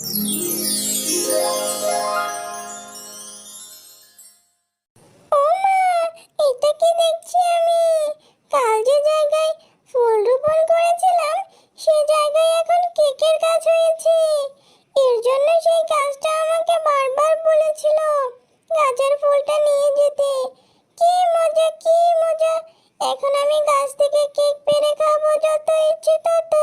ও মা, এটা কি দেখছি আমি? কাল যে জায়গায় ফুল রোপণ করেছিলাম সে জায়গায় এখন কেকের গাছ হয়েছে। এর জন্য সেই গাছটা আমাকে বারবার বলেছিল গাছের ফুলটা নিয়ে যেতে। কি মজা, কি মজা! এখন আমি গাছ থেকে কেক পেড়ে খাবো, যত ইচ্ছে তত।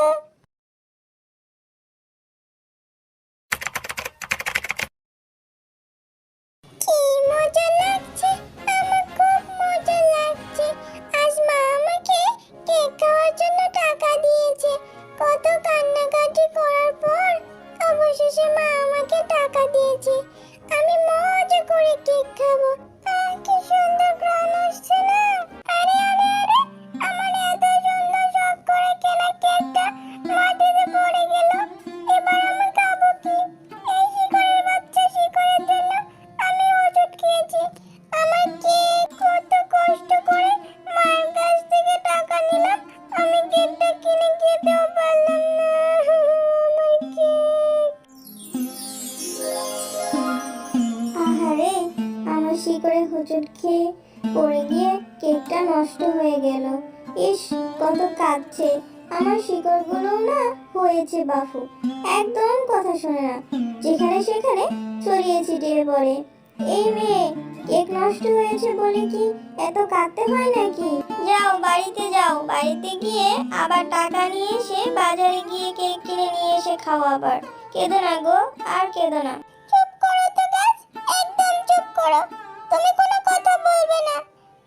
কি মজা লাগছে, আমার খুব মজা লাগছে। আজ মা আমাকে কেক খাওয়ার জন্য টাকা দিয়েছে। কত কান্নাকাটি করার পর অবশেষে মা আমাকে টাকা দিয়েছে। আমি মজা করে কেক খাবো। কি সুন্দর ঘ্রাণ আসছে না? আরে আরে আরে, আমার এত সুন্দর শখ করে কেনা কেকটা মাটিতে পড়ে গেল। এবার আমি খাবো কি? এই শিকড়ের বাচ্চা, শিকড়ের জন্য আমি ওষুধ খেয়েছি। আমার কেক কত কষ্ট করে মায়ের কাছ থেকে টাকা নিলাম, আমি কেকটা কিনে খেতেও পারলাম না। আমার কেক! আহারে, আমার শিকড়ে হোঁচট খেয়ে পড়ে গিয়ে কেকটা নষ্ট হয়ে গেল। ইস, কত কাঁদছে। আমার শিকড়গুলো না হয়েছে বাফু, একদম কথা শোনে না, যেখানে সেখানে ছড়িয়ে ছিটিয়ে পড়ে। এই মেয়ে, কেক নষ্ট হয়েছে বলে কি এত কাঁদতে হয় নাকি? যাও বাড়িতে যাও, বাড়িতে গিয়ে আবার টাকা নিয়ে এসে বাজারে গিয়ে কেক কিনে নিয়ে এসে খাও আবার। কেঁদো না গো, আর কেঁদো না। চুপ করো তো গাছ, একদম চুপ করো। তুমি কোনো কথা বলবে না।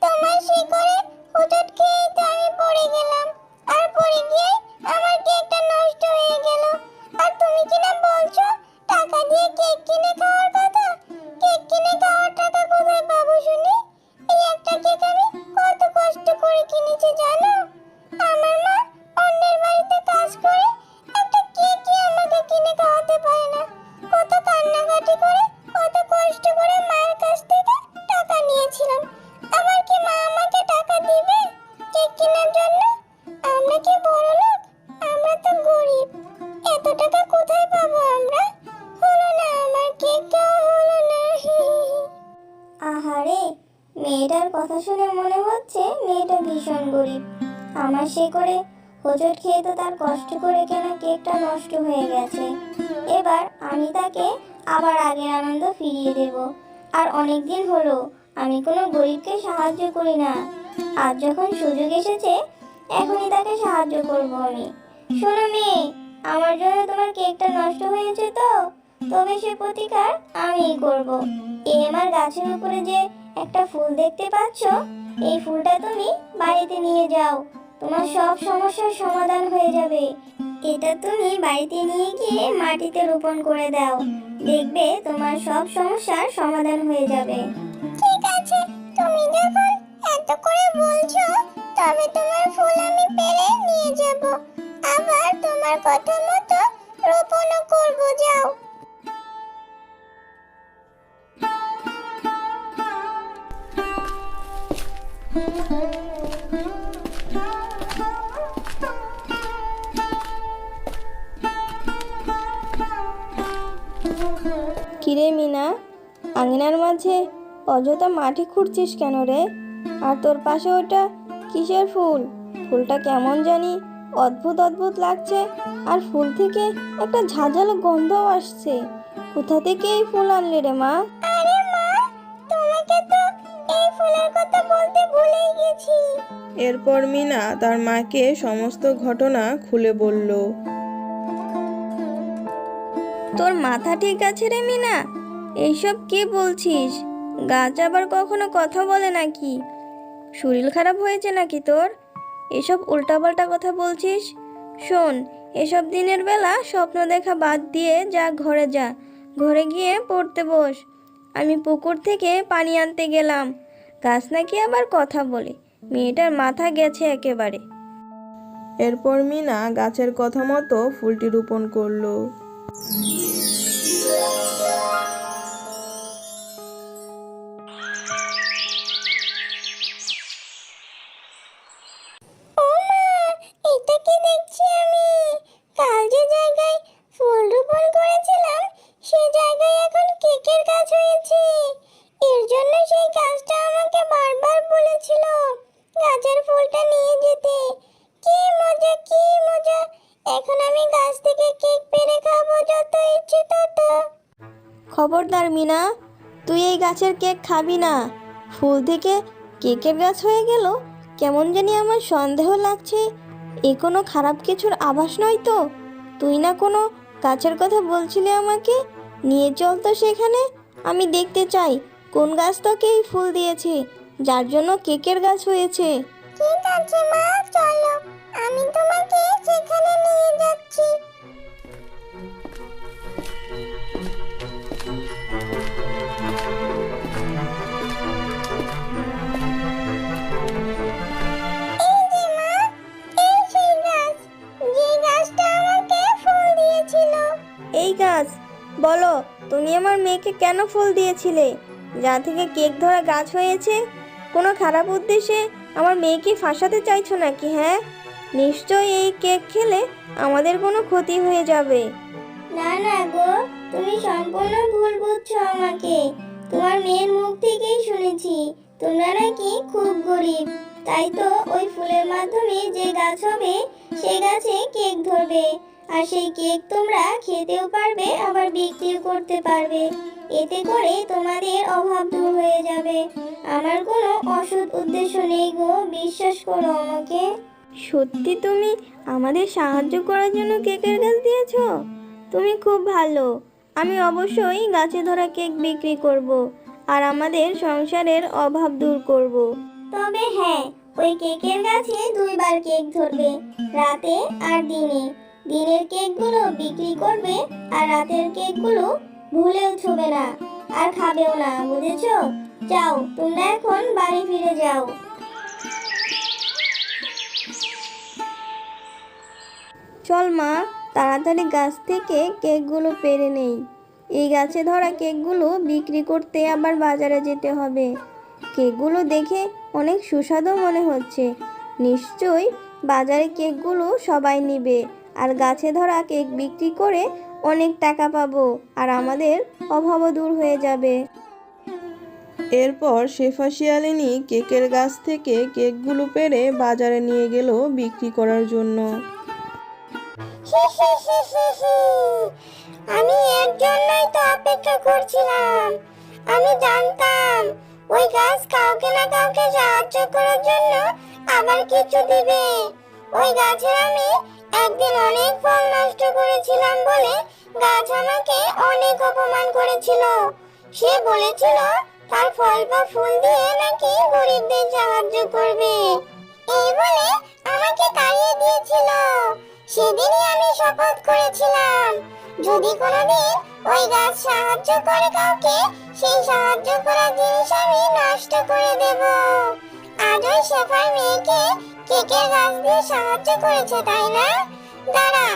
তোমার শিকড়ে হোঁচট খেয়ে তো আমি পড়ে গেলাম, আর পড়ে গিয়ে আমার কেকটা নষ্ট হয়ে গেল। আর তুমি কিনা বলছো টাকা দিয়ে কেক কিনে খাওয়ার কথা? কেক কিনে খাওয়ার টাকা কোথায় পাবো শুনি? এই একটা কেক আমি কত কষ্ট করে কিনেছি জানো? আমার মা অন্যের বাড়িতে কাজ করে একটা কেকই আমাকে কিনে খাওয়াতে পারে না। কত কান্নাকাটি করে, কত কষ্ট করে মায়ের কাছ থেকে টাকা নিয়েছিলাম। আবার কি মা আমাকে টাকা দিবে কেক কেনার জন্য? আমরা কি বড়লোক? আমরা তো গরিব। এত টাকা কোথায় পাবো আমরা? হলো না, আমার কেক খাওয়া হলো না। আহারে, মেয়েটার কথা শুনে মনে হচ্ছে মেয়েটা ভীষণ গরিব। আমার শিকড়ে হোঁচট খেয়ে তো তার কষ্ট করে কেনা কেকটা নষ্ট হয়ে গেছে। এবার আমি তাকে আবার আগের আনন্দ ফিরিয়ে দেব। আর অনেক দিন হলো আমি কোনো গরিবকে সাহায্য করি না। আজ যখন সুযোগ এসেছে, এখনই তাকে সাহায্য করব আমি। শোনো মেয়ে, আমার জন্য তোমার কেকটা নষ্ট হয়েছে তো, তবে সে প্রতিকার আমিই করব। এই আমার গাছের উপরে যে একটা ফুল দেখতে পাচ্ছ, এই ফুলটা তুমি বাড়িতে নিয়ে যাও, তোমার সব সমস্যার সমাধান হয়ে যাবে। এটা তুমি বাড়িতে নিয়ে গিয়ে মাটিতে রোপণ করে দাও, দেখবে তোমার সব সমস্যার সমাধান হয়ে যাবে। ঠিক আছে, তুমি যখন এত করে বলছো, তবে তোমার ফুল আমি পেড়ে নিয়ে যাব, আবার তোমার কথা মতো রোপণও করব। যাও। কিরে মিনা, আঙিনার মাঝে অযথা মাটি খুঁড়ছিস কেন রে? আর তোর পাশে ওটা কিসের ফুল? ফুলটা কেমন জানি অদ্ভুত অদ্ভুত লাগছে, আর ফুল থেকে একটা ঝাঁঝালো গন্ধও আসছে। কোথা থেকে এই ফুল আনলি রে মা? আরে মা, তোমাকে তো এই ফুলের কথা বলতে ভুলেই গেছি। এরপর মিনা তার মাকে সমস্ত ঘটনা খুলে বলল। তোর মাথা ঠিক আছে রে মিনা? এইসব কি বলছিস? গাছ আবার কখনো কথা বলে নাকি? শরীর খারাপ হয়েছে নাকি তোর? এসব উল্টাপাল্টা কথা বলছিস? শোন, এসব দিনের বেলা স্বপ্ন দেখা বাদ দিয়ে যা, ঘরে যা, ঘরে গিয়ে পড়তে বস। আমি পুকুর থেকে পানি আনতে গেলাম, গাছ নাকি আবার কথা বলে। মেয়েটার মাথা গেছে একেবারে। এরপর মিনা গাছের কথা মতো ফুলটি রোপণ করলো। ও মা, এটা কি দেখছি আমি? কাল যে জায়গায় ফুল রোপণ করেছিলাম সে জায়গায় এখন কেকের গাছ হয়েছে। এর জন্য সেই গাছটা আমাকে বারবার বলেছিল গাছের ফুলটা নিয়ে যেতে। কি মজা, কি মজা! এখন আমি গাছ থেকে কেক পেড়ে খাবো যত ইচ্ছে তত। খবরদার মিনা, তুই এই গাছের কেক খাবি না। ফুল থেকে কেকের গাছ হয়ে গেল, কেমন জানি আমার সন্দেহ লাগছে। এ কোনো খারাপ কিছুর আভাস নয় তো? তুই না কোনো গাছের কথা বলছিলি আমাকে? নিয়ে চল তো সেখানে, আমি দেখতে চাই কোন গাছ তোকে এই ফুল দিয়েছে যার জন্য কেকের গাছ হয়েছে। ঠিক আছে মা, চলো, আমি তোমাকে সেখানে নিয়ে যাচ্ছি। এই যে মা, এই সেই গাছ, যে গাছটা আমাকে ফুল দিয়েছিল। এই গাছ, বলো তুমি আমার মেয়েকে কেন ফুল দিয়েছিলে যা থেকে কেক ধরা গাছ হয়েছে? কোনো খারাপ উদ্দেশ্যে আমার মেয়েকে ফাঁসাতে চাইছো নাকি? হ্যাঁ, নিশ্চয়ই এই কেক খেলে আমাদের কোনো ক্ষতি হয়ে যাবে। না না গো, তুমি সম্পূর্ণ ভুল বুঝছো আমাকে। তোমার মেয়ের মুখ থেকেই শুনেছি তোমরা নাকি খুব গরিব, তাই তো ওই ফুলের মাধ্যমে যে গাছ হবে সেই গাছে কেক ধরবে, আর সেই কেক তোমরা খেতেও পারবে আবার বিক্রিও করতে পারবে। এতে করে তোমাদের অভাব দূর হয়ে যাবে। আমার কোনো অসৎ উদ্দেশ্য নেই গো, বিশ্বাস করো আমাকে। সত্যি তুমি আমাদের সাহায্য করার জন্য কেকের গাছ দিয়েছো? তুমি খুব ভালো। আমি অবশ্যই গাছে ধরা কেক বিক্রি করব আর আমাদের সংসারের অভাব দূর করব। তবে হ্যাঁ, ওই কেকের গাছে দুইবার কেক ধরবে, রাতে আর দিনে। দিনের কেকগুলো বিক্রি করবে আর রাতের কেকগুলো ভুলেও ছুবে না আর খাবেও না, বুঝেছো? যাও, তোমরা এখন বাড়ি ফিরে যাও। চল মা, তাড়াতাড়ি গাছ থেকে কেকগুলো পেড়ে নেই। এই গাছে ধরা কেকগুলো বিক্রি করতে আবার বাজারে যেতে হবে। কেকগুলো দেখে অনেক সুস্বাদু মনে হচ্ছে। নিশ্চয়ই বাজারে কেকগুলো সবাই নেবে আর গাছে ধরা কেক বিক্রি করে অনেক টাকা পাবো আর আমাদের অভাবও দূর হয়ে যাবে। এরপর শেফা শিয়ালিনী কেকের গাছ থেকে কেকগুলো পেড়ে বাজারে নিয়ে গেল বিক্রি করার জন্য। আমি এর জন্যই তো অপেক্ষা করছিলাম। আমি জানতাম ওই গাছ কাউকে না কাউকে সাহায্য করার জন্য আবার কিছু দিবে। ওই গাছের আমি একদিন অনেক ফল নষ্ট করেছিলাম বলে গাছ আমাকে অনেক অপমান করেছিল। সে বলেছিল তার ফল বা ফুল দিয়ে নাকি গরিবদের সাহায্য করবে। এই বলে আমাকে তাড়িয়ে দিয়েছিল। সেদিনই আমি শপথ করেছিলাম যদি কোনোদিন ওই গাছ সাহায্য করে কাউকে, সেই সাহায্য করা জিনিস আমি নষ্ট করে দেব। আজ ওই শেফার মেয়েকে কেকের গাছ দিয়ে সাহায্য করেছে, তাই না? দাঁড়া,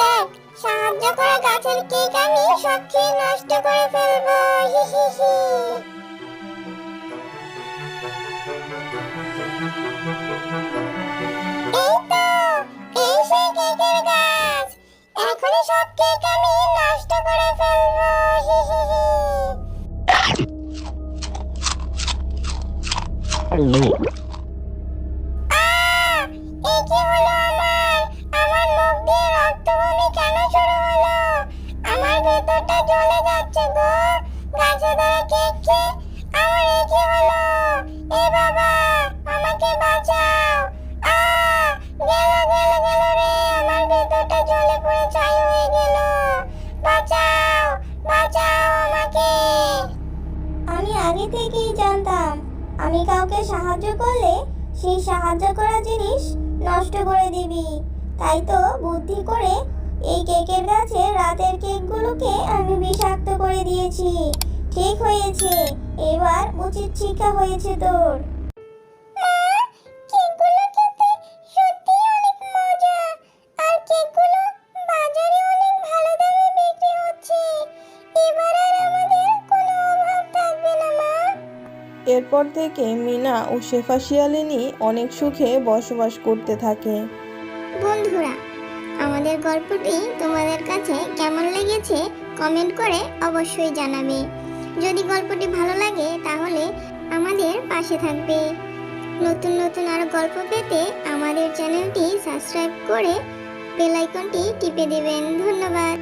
দেখ, সাহায্য করা গাছের কেক আমি সব খেয়ে নষ্ট করে ফেলবো। হি হি হি। এই তো, এই সেই কেকের গাছ। এখনই সব কেক আমি নষ্ট করে ফেলবো। হি হি হি। আহ! এ কি হলো আমার? আমার মুখ দিয়ে রক্তবমি কেন শুরু হলো? আমার ভেতরটা জ্বলে যাচ্ছে গো। গাছে ধরা কেক খেয়ে আমার এ কি হলো? এ বাবা, আমাকে বাঁচাও! আহ! গেল গেল গেল রে, আমার ভেতরটা জ্বলে পুড়ে ছাই হয়ে গেল। বাঁচাও, বাঁচাও আমাকে! আমি আগে থেকেই জানতাম আমি কাউকে সাহায্য করলে সেই সাহায্য করা জিনিস নষ্ট করে দিবি। তাই তো বুদ্ধি করে এই কেকের গাছে রাতের কেকগুলোকে আমি বিষাক্ত করে দিয়েছি। ঠিক হয়েছে, এবার উচিত শিক্ষা হয়েছে তোর। কেকগুলো খেতে সত্যিই অনেক মজা, আর কেকগুলো বাজারে অনেক ভালো দামে বিক্রি হচ্ছে। এবার আর আমাদের কোনো অভাব থাকবে না মা। এরপর থেকে মিনা ও শেফা শিয়ালিনী অনেক সুখে বসবাস করতে থাকে। বন্ধুরা, আমাদের গল্পটি তোমাদের কাছে কেমন লেগেছে কমেন্ট করে অবশ্যই জানাবে। যদি গল্পটি ভালো লাগে তাহলে আমাদের পাশে থাকবে। নতুন নতুন আরো গল্প পেতে আমাদের চ্যানেলটি সাবস্ক্রাইব করে বেল আইকনটি টিপে দেবেন। ধন্যবাদ।